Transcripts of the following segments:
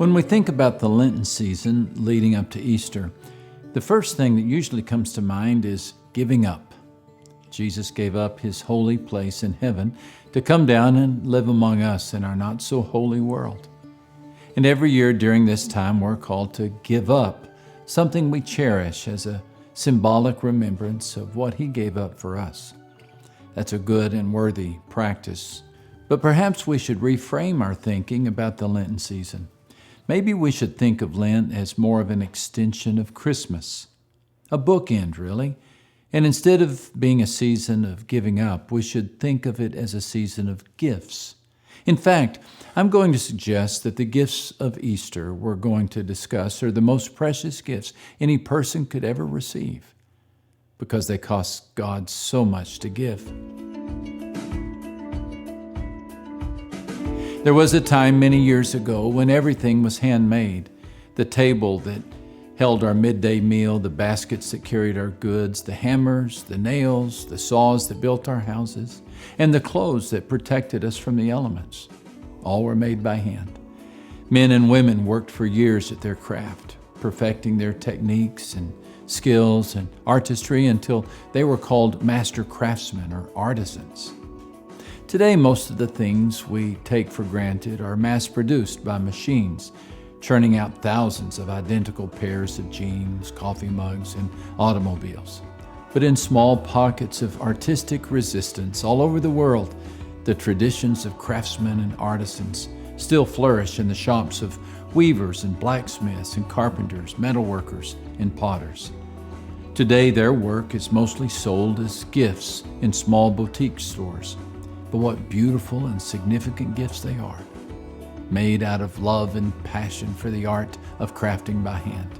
When we think about the Lenten season leading up to Easter, the first thing that usually comes to mind is giving up. Jesus gave up his holy place in heaven to come down and live among us in our not-so-holy world. And every year during this time, we're called to give up something we cherish as a symbolic remembrance of what he gave up for us. That's a good and worthy practice. But perhaps we should reframe our thinking about the Lenten season. Maybe we should think of Lent as more of an extension of Christmas, a bookend, really. And instead of being a season of giving up, we should think of it as a season of gifts. In fact, I'm going to suggest that the gifts of Easter we're going to discuss are the most precious gifts any person could ever receive, because they cost God so much to give. There was a time many years ago when everything was handmade. The table that held our midday meal, the baskets that carried our goods, the hammers, the nails, the saws that built our houses, and the clothes that protected us from the elements. All were made by hand. Men and women worked for years at their craft, perfecting their techniques and skills and artistry until they were called master craftsmen or artisans. Today, most of the things we take for granted are mass-produced by machines, churning out thousands of identical pairs of jeans, coffee mugs, and automobiles. But in small pockets of artistic resistance all over the world, the traditions of craftsmen and artisans still flourish in the shops of weavers and blacksmiths and carpenters, metalworkers, and potters. Today, their work is mostly sold as gifts in small boutique stores. But what beautiful and significant gifts they are, made out of love and passion for the art of crafting by hand,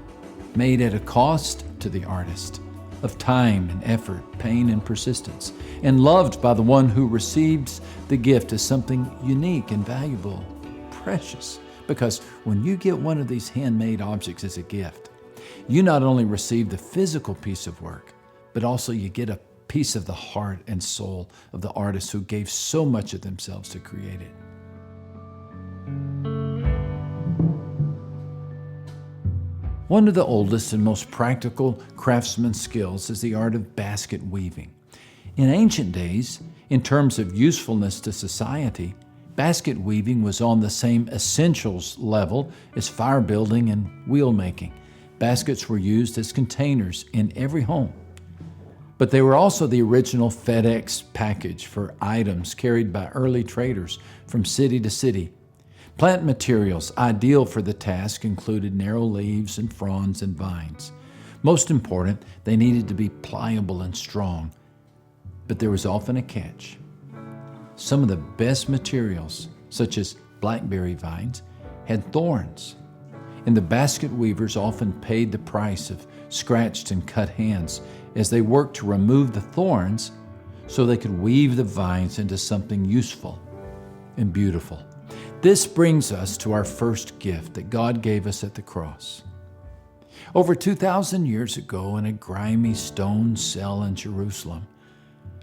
made at a cost to the artist, of time and effort, pain and persistence, and loved by the one who receives the gift as something unique and valuable, precious. Because when you get one of these handmade objects as a gift, you not only receive the physical piece of work, but also you get a piece of the heart and soul of the artist who gave so much of themselves to create it. One of the oldest and most practical craftsman's skills is the art of basket weaving. In ancient days, in terms of usefulness to society, basket weaving was on the same essentials level as fire building and wheel making. Baskets were used as containers in every home. But they were also the original FedEx package for items carried by early traders from city to city. Plant materials ideal for the task included narrow leaves and fronds and vines. Most important, they needed to be pliable and strong. But there was often a catch. Some of the best materials, such as blackberry vines, had thorns, and the basket weavers often paid the price of scratched and cut hands as they worked to remove the thorns so they could weave the vines into something useful and beautiful. This brings us to our first gift that God gave us at the cross. Over 2,000 years ago, in a grimy stone cell in Jerusalem,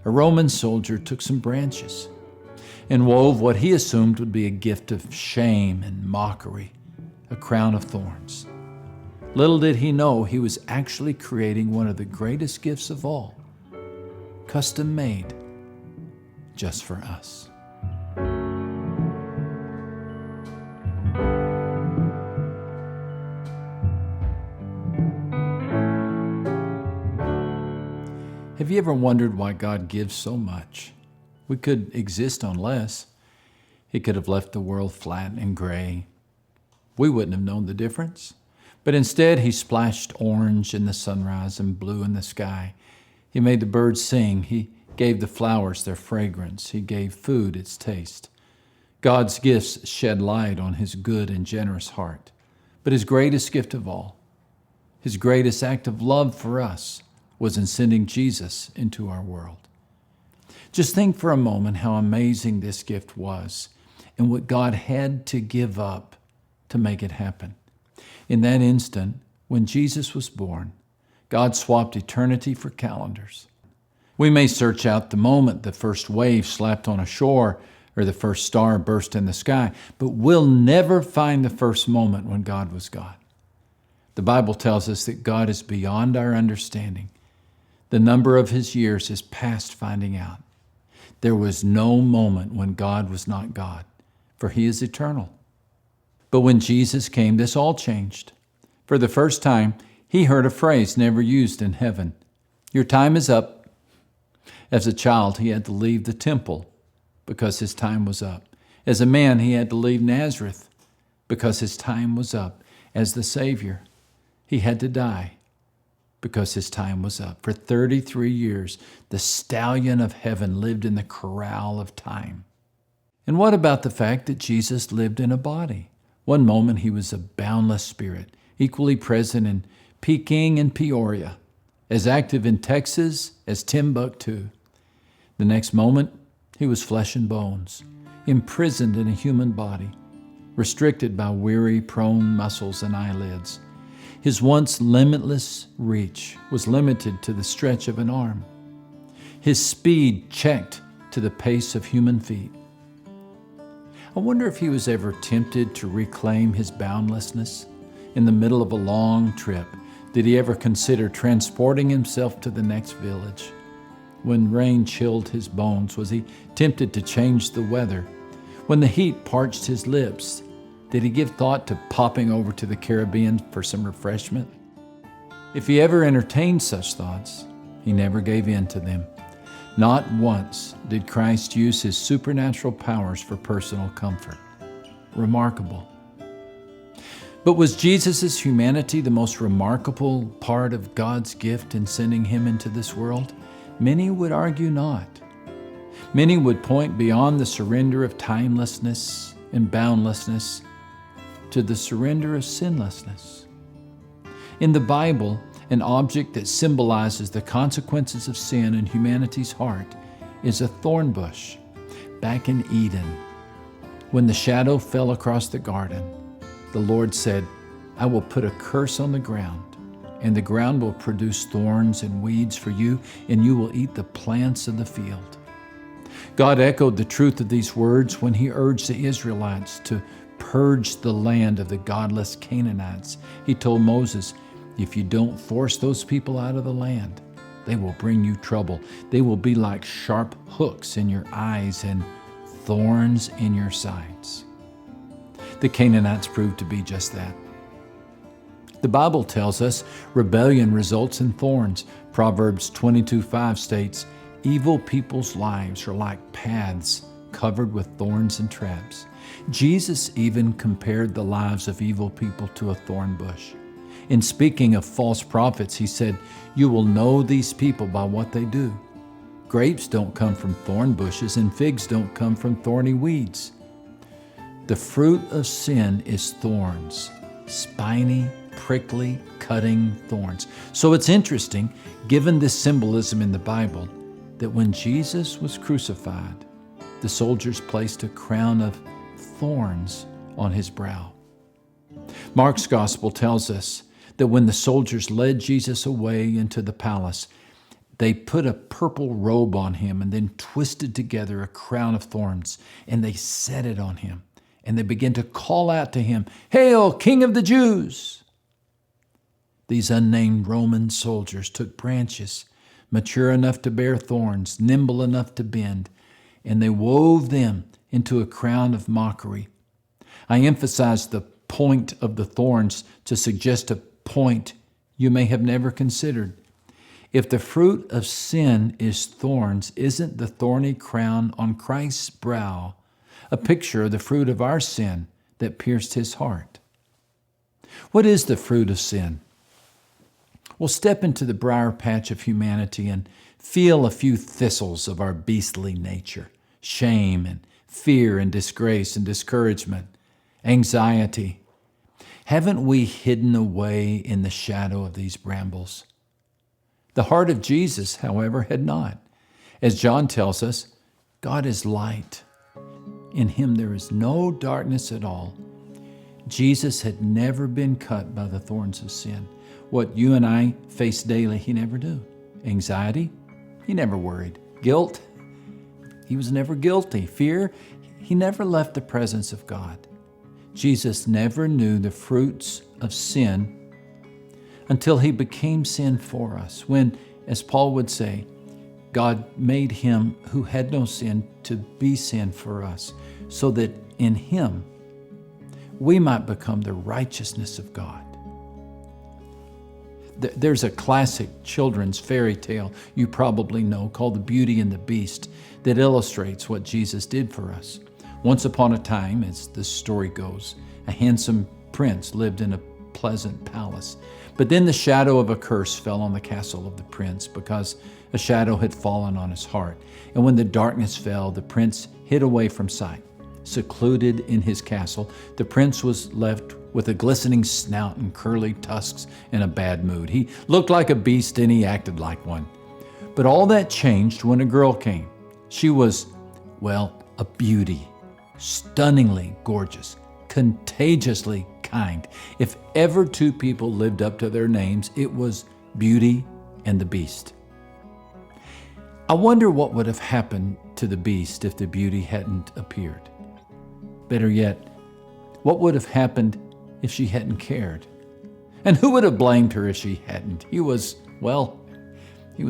a Roman soldier took some branches and wove what he assumed would be a gift of shame and mockery, a crown of thorns. Little did he know he was actually creating one of the greatest gifts of all, custom made just for us. Have you ever wondered why God gives so much? We could exist on less. He could have left the world flat and gray. We wouldn't have known the difference. But instead, he splashed orange in the sunrise and blue in the sky. He made the birds sing. He gave the flowers their fragrance. He gave food its taste. God's gifts shed light on his good and generous heart. But his greatest gift of all, his greatest act of love for us, was in sending Jesus into our world. Just think for a moment how amazing this gift was and what God had to give up to make it happen. In that instant, when Jesus was born, God swapped eternity for calendars. We may search out the moment the first wave slapped on a shore or the first star burst in the sky, but we'll never find the first moment when God was God. The Bible tells us that God is beyond our understanding. The number of his years is past finding out. There was no moment when God was not God, for he is eternal. But when Jesus came, this all changed. For the first time, he heard a phrase never used in heaven. Your time is up. As a child, he had to leave the temple because his time was up. As a man, he had to leave Nazareth because his time was up. As the Savior, he had to die because his time was up. For 33 years, the stallion of heaven lived in the corral of time. And what about the fact that Jesus lived in a body? One moment he was a boundless spirit, equally present in Peking and Peoria, as active in Texas as Timbuktu. The next moment, he was flesh and bones, imprisoned in a human body, restricted by weary, prone muscles and eyelids. His once limitless reach was limited to the stretch of an arm. His speed checked to the pace of human feet. I wonder if he was ever tempted to reclaim his boundlessness. In the middle of a long trip, did he ever consider transporting himself to the next village? When rain chilled his bones, was he tempted to change the weather? When the heat parched his lips, did he give thought to popping over to the Caribbean for some refreshment? If he ever entertained such thoughts, he never gave in to them. Not once did Christ use his supernatural powers for personal comfort. Remarkable. But was Jesus' humanity the most remarkable part of God's gift in sending him into this world? Many would argue not. Many would point beyond the surrender of timelessness and boundlessness to the surrender of sinlessness. In the Bible, an object that symbolizes the consequences of sin in humanity's heart is a thorn bush. Back in Eden, when the shadow fell across the garden, the Lord said, I will put a curse on the ground, and the ground will produce thorns and weeds for you, and you will eat the plants of the field. God echoed the truth of these words when he urged the Israelites to purge the land of the godless Canaanites. He told Moses, if you don't force those people out of the land, they will bring you trouble. They will be like sharp hooks in your eyes and thorns in your sides. The Canaanites proved to be just that. The Bible tells us rebellion results in thorns. Proverbs 22:5 states, evil people's lives are like paths covered with thorns and traps. Jesus even compared the lives of evil people to a thorn bush. In speaking of false prophets, he said, you will know these people by what they do. Grapes don't come from thorn bushes, and figs don't come from thorny weeds. The fruit of sin is thorns, spiny, prickly, cutting thorns. So it's interesting, given this symbolism in the Bible, that when Jesus was crucified, the soldiers placed a crown of thorns on his brow. Mark's gospel tells us that when the soldiers led Jesus away into the palace, they put a purple robe on him and then twisted together a crown of thorns, and they set it on him. And they began to call out to him, Hail, King of the Jews! These unnamed Roman soldiers took branches, mature enough to bear thorns, nimble enough to bend, and they wove them into a crown of mockery. I emphasize the point of the thorns to suggest a point you may have never considered. If the fruit of sin is thorns, isn't the thorny crown on Christ's brow a picture of the fruit of our sin that pierced his heart? What is the fruit of sin? Well, step into the briar patch of humanity and feel a few thistles of our beastly nature: shame and fear and disgrace and discouragement, anxiety. Haven't we hidden away in the shadow of these brambles? The heart of Jesus, however, had not. As John tells us, God is light. In him there is no darkness at all. Jesus had never been cut by the thorns of sin. What you and I face daily, he never do. Anxiety, he never worried. Guilt, he was never guilty. Fear, He never left the presence of God. Jesus never knew the fruits of sin until he became sin for us. When, as Paul would say, God made him who had no sin to be sin for us, so that in him we might become the righteousness of God. There's a classic children's fairy tale you probably know called The Beauty and the Beast that illustrates what Jesus did for us. Once upon a time, as the story goes, a handsome prince lived in a pleasant palace. But then the shadow of a curse fell on the castle of the prince because a shadow had fallen on his heart. And when the darkness fell, the prince hid away from sight. Secluded in his castle, the prince was left with a glistening snout and curly tusks and a bad mood. He looked like a beast and he acted like one. But all that changed when a girl came. She was, well, a beauty, stunningly gorgeous, contagiously kind. If ever two people lived up to their names, it was Beauty and the Beast. I wonder what would have happened to the Beast if the Beauty hadn't appeared. Better yet, what would have happened if she hadn't cared? And who would have blamed her if she hadn't? He was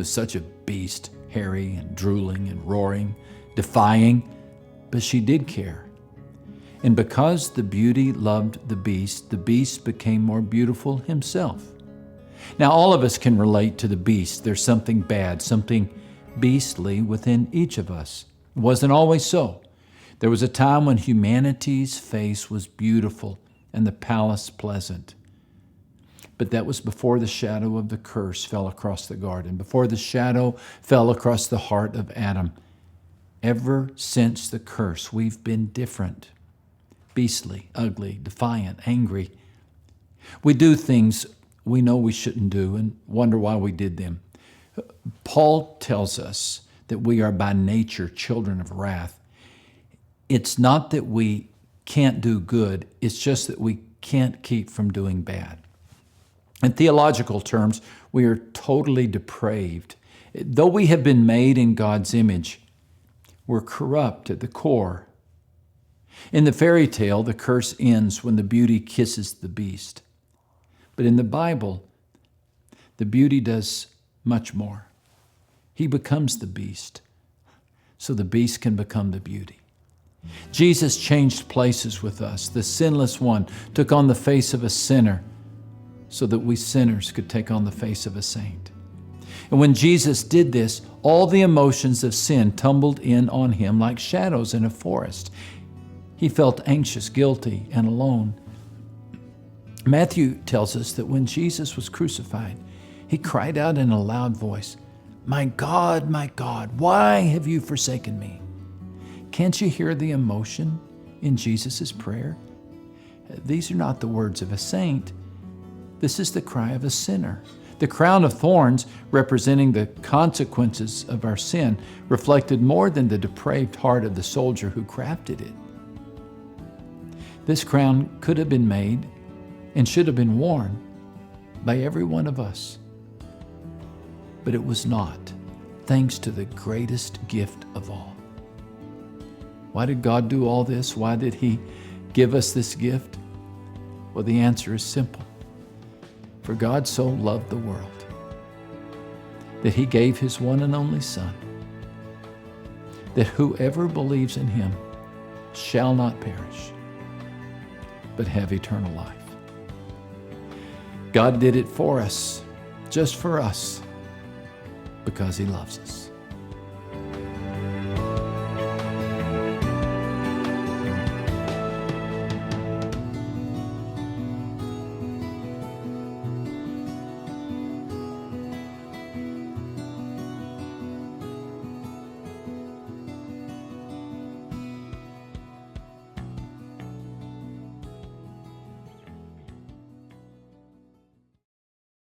such a beast, hairy and drooling and roaring, defying, but she did care. And because the Beauty loved the Beast became more beautiful himself. Now, all of us can relate to the Beast. There's something bad, something beastly within each of us. It wasn't always so. There was a time when humanity's face was beautiful and the palace pleasant. But that was before the shadow of the curse fell across the garden, before the shadow fell across the heart of Adam. Ever since the curse, we've been different. Beastly, ugly, defiant, angry. We do things we know we shouldn't do and wonder why we did them. Paul tells us that we are by nature children of wrath. It's not that we can't do good, it's just that we can't keep from doing bad. In theological terms, we are totally depraved. Though we have been made in God's image, we're corrupt at the core. In the fairy tale, the curse ends when the Beauty kisses the Beast. But in the Bible, the Beauty does much more. He becomes the Beast, so the Beast can become the Beauty. Jesus changed places with us. The sinless one took on the face of a sinner so that we sinners could take on the face of a saint. And when Jesus did this, all the emotions of sin tumbled in on him like shadows in a forest. He felt anxious, guilty, and alone. Matthew tells us that when Jesus was crucified, he cried out in a loud voice, my God, why have you forsaken me?" Can't you hear the emotion in Jesus' prayer? These are not the words of a saint. This is the cry of a sinner. The crown of thorns, representing the consequences of our sin, reflected more than the depraved heart of the soldier who crafted it. This crown could have been made and should have been worn by every one of us. But it was not, thanks to the greatest gift of all. Why did God do all this? Why did He give us this gift? Well, the answer is simple. For God so loved the world that He gave His one and only Son, that whoever believes in Him shall not perish, but have eternal life. God did it for us, just for us, because He loves us.